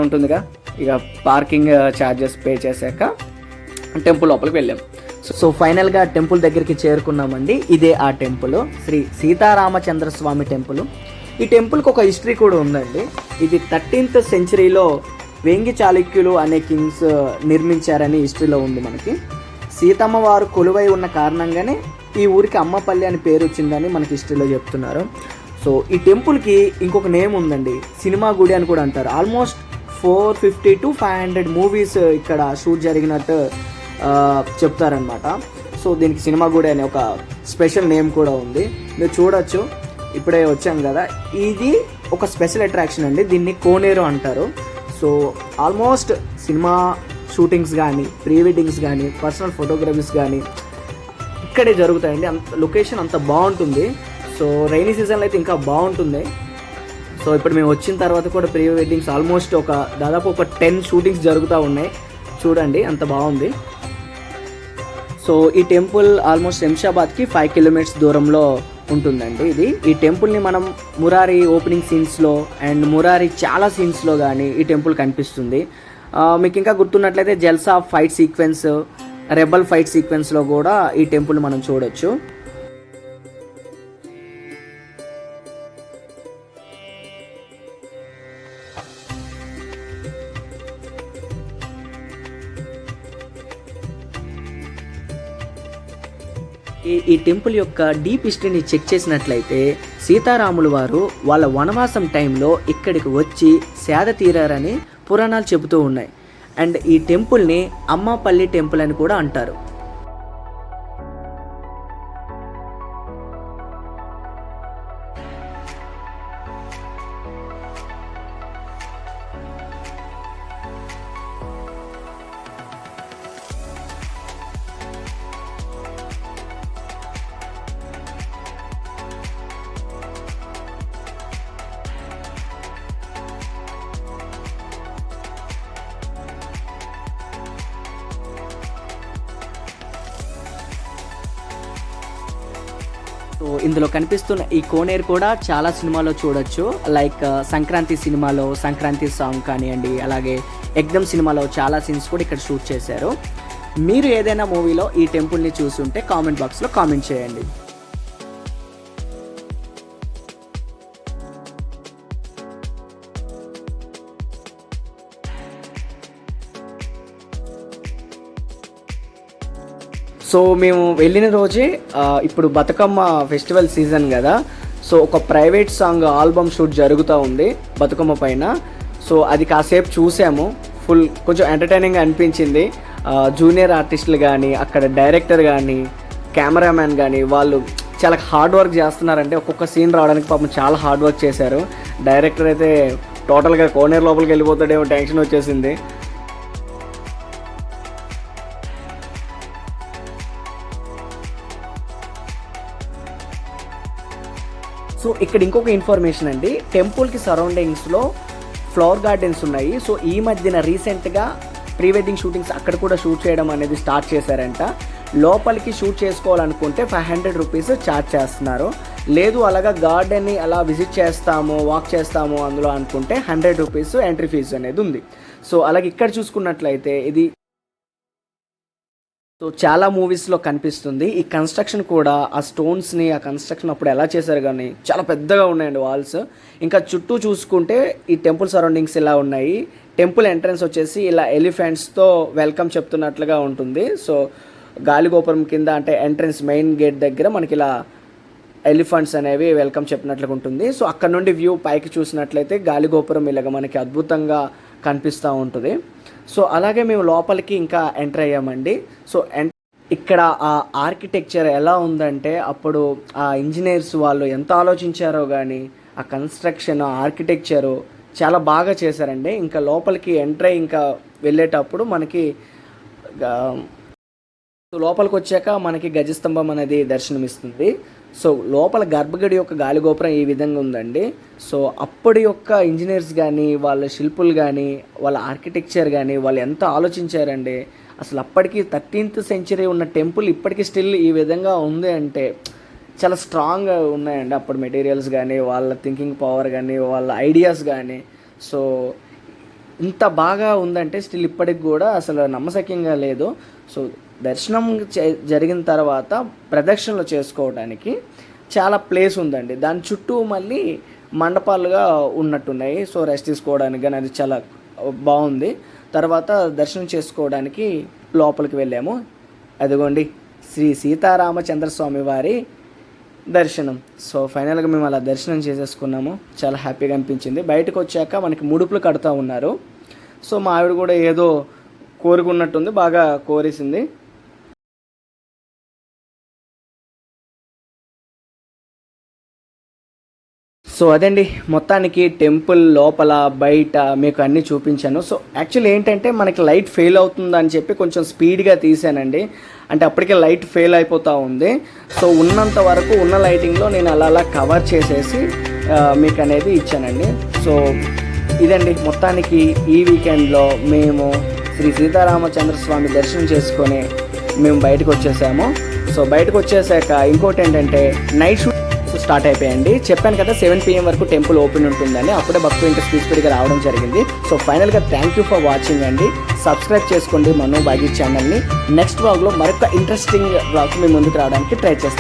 ఉంటుందిగా, ఇక parking charges pay చేశాక టెంపుల్ లోపలికి వెళ్ళాం. సో ఫైనల్గా టెంపుల్ దగ్గరికి చేరుకున్నామండి. ఇదే ఆ టెంపుల్, శ్రీ సీతారామచంద్ర స్వామి టెంపుల్. ఈ టెంపుల్కి ఒక హిస్టరీ కూడా ఉందండి. ఇది 13th సెంచరీలో వేంగి చాళుక్యులు అనే కింగ్స్ నిర్మించారని హిస్టరీలో ఉంది మనకి. సీతమ్మ వారు కొలువై ఉన్న కారణంగానే ఈ ఊరికి అమ్మపల్లి అని పేరు వచ్చిందని మనకి హిస్టరీలో చెప్తున్నారు. సో ఈ టెంపుల్కి ఇంకొక నేమ్ ఉందండి, సినిమా గుడి అని కూడా అంటారు. ఆల్మోస్ట్ 450 to 500 మూవీస్ ఇక్కడ షూట్ జరిగినట్టు చెప్తారనమాట. సో దీనికి సినిమా గుడి అనే ఒక స్పెషల్ నేమ్ కూడా ఉంది. మీరు చూడొచ్చు, ఇప్పుడే వచ్చాం కదా, ఇది ఒక స్పెషల్ అట్రాక్షన్ అండి. దీన్ని కోనేరు అంటారు. సో ఆల్మోస్ట్ సినిమా షూటింగ్స్ కానీ, ప్రీ వెడ్డింగ్స్ కానీ, పర్సనల్ ఫోటోగ్రఫీస్ కానీ ఇక్కడే జరుగుతాయండి. లొకేషన్ అంత బాగుంటుంది. సో రైనీ సీజన్లో అయితే ఇంకా బాగుంటుంది. సో ఇప్పుడు మేము వచ్చిన తర్వాత కూడా ప్రీ వెడ్డింగ్స్ ఆల్మోస్ట్ దాదాపు ఒక 10 షూటింగ్స్ జరుగుతూ ఉన్నాయి. చూడండి అంత బాగుంది. సో ఈ టెంపుల్ ఆల్మోస్ట్ శంషాబాద్కి 5 kilometers దూరంలో ఉంటుందండి. ఈ టెంపుల్ని మనం మురారి ఓపెనింగ్ సీన్స్లో అండ్ మురారి చాలా సీన్స్లో కానీ ఈ టెంపుల్ కనిపిస్తుంది. మీకు ఇంకా గుర్తున్నట్లయితే జల్సా ఫైట్ సీక్వెన్స్, రెబల్ ఫైట్ సీక్వెన్స్లో కూడా ఈ టెంపుల్ మనం చూడొచ్చు. ఈ టెంపుల్ యొక్క డీప్ హిస్టరీని చెక్ చేసినట్లయితే సీతారాములు వారు వాళ్ళ వనవాసం టైంలో ఇక్కడికి వచ్చి సేద తీరారని పురాణాలు చెబుతూ ఉన్నాయి. అండ్ ఈ టెంపుల్ని అమ్మపల్లి టెంపుల్ అని కూడా అంటారు. సో ఇందులో కనిపిస్తున్న ఈ కోనేరు కూడా చాలా సినిమాలో చూడొచ్చు. లైక్ సంక్రాంతి సినిమాలో సంక్రాంతి సాంగ్ కానివ్వండి, అలాగే ఎగ్దమ్ సినిమాలో చాలా సీన్స్ కూడా ఇక్కడ షూట్ చేశారు. మీరు ఏదైనా మూవీలో ఈ టెంపుల్ని చూసుంటే కామెంట్ బాక్స్లో కామెంట్ చేయండి. సో మేము వెళ్ళిన రోజే ఇప్పుడు బతుకమ్మ ఫెస్టివల్ సీజన్ కదా, సో ఒక ప్రైవేట్ సాంగ్ ఆల్బమ్ షూట్ జరుగుతూ ఉంది బతుకమ్మ పైన. సో అది కాసేపు చూసాము. కొంచెం ఎంటర్టైనింగ్గా అనిపించింది. జూనియర్ ఆర్టిస్టులు కానీ, అక్కడ డైరెక్టర్ కానీ, కెమెరామ్యాన్ కానీ వాళ్ళు చాలా హార్డ్ వర్క్ చేస్తున్నారంటే ఒక్కొక్క సీన్ రావడానికి పాపం చాలా హార్డ్ వర్క్ చేశారు. డైరెక్టర్ అయితే టోటల్గా కోనేరు లోపలికి వెళ్ళిపోతాడేమో టెన్షన్ వచ్చేసింది. సో ఇక్కడ ఇంకొక ఇన్ఫర్మేషన్ అండి, టెంపుల్కి సరౌండింగ్స్లో ఫ్లవర్ గార్డెన్స్ ఉన్నాయి. సో ఈ మధ్యన రీసెంట్గా ప్రీ వెడ్డింగ్ షూటింగ్స్ అక్కడ కూడా షూట్ చేయడం అనేది స్టార్ట్ చేశారంట. లోపలికి షూట్ చేసుకోవాలనుకుంటే 500 rupees ఛార్జ్ చేస్తున్నారు. లేదు అలాగా గార్డెన్ని అలా విజిట్ చేస్తాము, వాక్ చేస్తాము అందులో అనుకుంటే 100 rupees ఎంట్రీ ఫీజు అనేది ఉంది. సో అలాగే ఇక్కడ చూసుకున్నట్లయితే ఇది సో చాలా మూవీస్లో కనిపిస్తుంది. ఈ కన్స్ట్రక్షన్ కూడా ఆ స్టోన్స్ని ఆ కన్స్ట్రక్షన్ అప్పుడు ఎలా చేశారు కానీ చాలా పెద్దగా ఉన్నాయండి వాల్స్. ఇంకా చుట్టూ చూసుకుంటే ఈ టెంపుల్ సరౌండింగ్స్ ఇలా ఉన్నాయి. టెంపుల్ ఎంట్రన్స్ వచ్చేసి ఇలా ఎలిఫెంట్స్తో వెల్కమ్ చెప్తున్నట్లుగా ఉంటుంది. సో గాలిగోపురం కింద అంటే ఎంట్రన్స్ మెయిన్ గేట్ దగ్గర మనకి ఇలా ఎలిఫెంట్స్ అనేవి వెల్కమ్ చెప్పినట్లుగా ఉంటుంది. సో అక్కడ నుండి వ్యూ పైకి చూసినట్లయితే గాలిగోపురం ఇలాగ మనకి అద్భుతంగా కనిపిస్తూ ఉంటుంది. సో అలాగే మేము లోపలికి ఇంకా ఎంటర్ అయ్యామండి. సో ఇక్కడ ఆ ఆర్కిటెక్చర్ ఎలా ఉందంటే అప్పుడు ఆ ఇంజనీర్స్ వాళ్ళు ఎంత ఆలోచించారో కానీ ఆ కన్స్ట్రక్షన్ ఆర్కిటెక్చరు చాలా బాగా చేశారండి. ఇంకా లోపలికి ఎంటర్ అయ్యి ఇంకా వెళ్ళేటప్పుడు మనకి లోపలికి వచ్చాక మనకి గజస్తంభం అనేది దర్శనమిస్తుంది. సో లోపల గర్భగుడి యొక్క గాలిగోపురం ఈ విధంగా ఉందండి. సో అప్పటి యొక్క ఇంజనీర్స్ కానీ, వాళ్ళ శిల్పులు కానీ, వాళ్ళ ఆర్కిటెక్చర్ కానీ వాళ్ళు ఎంత ఆలోచించారండి. అసలు అప్పటికి 13th century ఉన్న టెంపుల్ ఇప్పటికీ స్టిల్ ఈ విధంగా ఉంది అంటే చాలా స్ట్రాంగ్గా ఉన్నాయండి అప్పుడు మెటీరియల్స్ కానీ, వాళ్ళ థింకింగ్ పవర్ కానీ, వాళ్ళ ఐడియాస్ కానీ. సో ఇంత బాగా ఉందంటే స్టిల్ ఇప్పటికి కూడా అసలు నమ్మశక్యంగా లేదు. సో దర్శనం జరిగిన తర్వాత ప్రదక్షిణలు చేసుకోవడానికి చాలా ప్లేస్ ఉందండి. దాని చుట్టూ మళ్ళీ మండపాలుగా ఉన్నట్టున్నాయి. సో రెస్ట్ తీసుకోవడానికి కానీ అది చాలా బాగుంది. తర్వాత దర్శనం చేసుకోవడానికి లోపలికి వెళ్ళాము. అదిగోండి శ్రీ సీతారామచంద్రస్వామి వారి దర్శనం. సో ఫైనల్గా మేము అలా దర్శనం చేసేసుకున్నాము. చాలా హ్యాపీగా అనిపించింది. బయటకు వచ్చాక మనకి ముడుపులు కడుతూ ఉన్నారు. సో మా ఆవిడ కూడా ఏదో కోరుకున్నట్టుంది, బాగా కోరేసింది. సో అదండి మొత్తానికి టెంపుల్ లోపల బయట మీకు అన్నీ చూపించాను. సో యాక్చువల్లీ ఏంటంటే మనకి లైట్ ఫెయిల్ అవుతుందని చెప్పి కొంచెం స్పీడ్గా తీసానండి. అంటే అప్పటికే లైట్ ఫెయిల్ అయిపోతూ ఉంది. సో ఉన్నంత వరకు ఉన్న లైటింగ్లో నేను అలా కవర్ చేసేసి మీకు అనేది ఇచ్చానండి. సో ఇదండి మొత్తానికి ఈ వీకెండ్లో మేము శ్రీ సీతారామచంద్రస్వామి దర్శనం చేసుకొని మేము బయటకు వచ్చేసాము. సో బయటకు వచ్చేసాక ఇంకోటి ఏంటంటే నైట్ షూట్ స్టార్ట్ అయిపోయాయండి. చెప్పాను కదా 7 PM వరకు టెంపుల్ ఓపెన్ ఉంటుందని. అప్పుడే భక్తులు ఇంకా స్పీడ్గా రావడం జరిగింది. సో ఫైనల్గా థ్యాంక్ యూ ఫర్ వాచింగ్ అండి. సబ్స్క్రైబ్ చేసుకోండి మనోభాగ్య ఛానల్ని. నెక్స్ట్ వ్లాగ్లో మరొక ఇంట్రెస్టింగ్ వ్లాగ్ మీ ముందుకు రావడానికి ట్రై చేస్తాను.